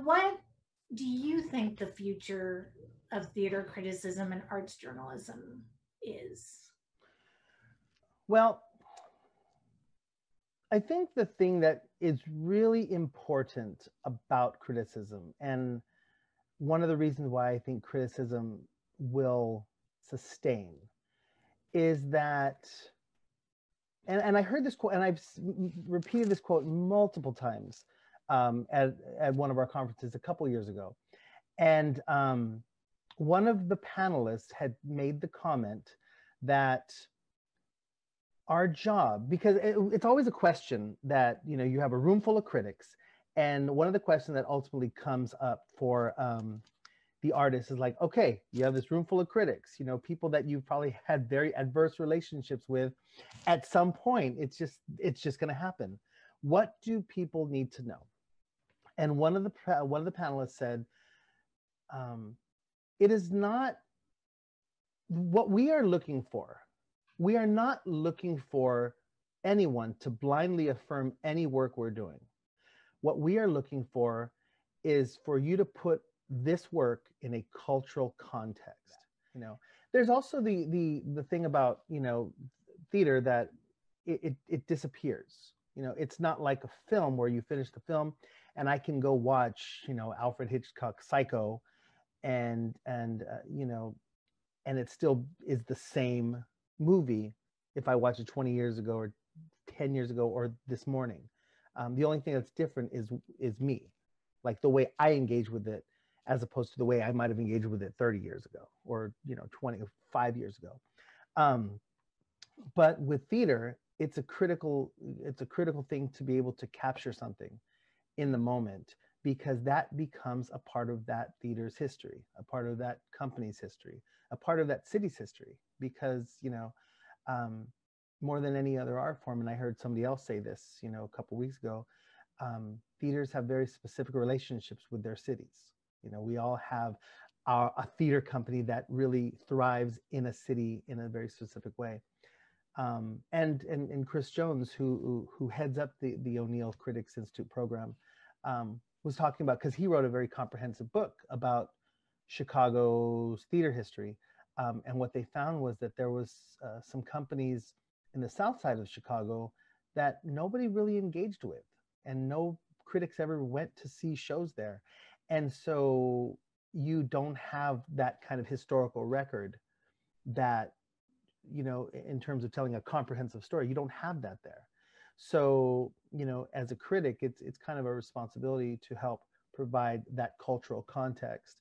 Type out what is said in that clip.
what do you think the future of theater criticism and arts journalism is? Well, I think the thing that is really important about criticism, and one of the reasons why I think criticism will sustain, is that, and I heard this quote, and I've repeated this quote multiple times at one of our conferences a couple years ago. And one of the panelists had made the comment that our job, because it's always a question that, you know, you have a room full of critics, and one of the questions that ultimately comes up for the artist is like, okay, you have this room full of critics, you know, people that you've probably had very adverse relationships with. At some point, it's just going to happen. What do people need to know? And one of the panelists said, it is not what we are looking for. We are not looking for anyone to blindly affirm any work we're doing. What we are looking for is for you to put this work in a cultural context. You know, there's also the thing about, you know, theater, that it disappears. You know, it's not like a film where you finish the film and I can go watch, you know, Alfred Hitchcock Psycho, and you know, and it still is the same movie if I watch it 20 years ago or 10 years ago or this morning. The only thing that's different is me, like the way I engage with it, as opposed to the way I might have engaged with it 30 years ago, or, you know, 25 years ago. But with theater, it's a critical thing to be able to capture something in the moment, because that becomes a part of that theater's history, a part of that company's history, a part of that city's history. Because, you know, more than any other art form, and I heard somebody else say this, you know, a couple of weeks ago, theaters have very specific relationships with their cities. You know, we all have a theater company that really thrives in a city in a very specific way. And Chris Jones, who heads up the O'Neill Critics Institute program, was talking about, because he wrote a very comprehensive book about Chicago's theater history. And what they found was that there was some companies in the south side of Chicago that nobody really engaged with, and no critics ever went to see shows there. And so you don't have that kind of historical record that, you know, in terms of telling a comprehensive story, you don't have that there. So, you know, as a critic, it's kind of a responsibility to help provide that cultural context.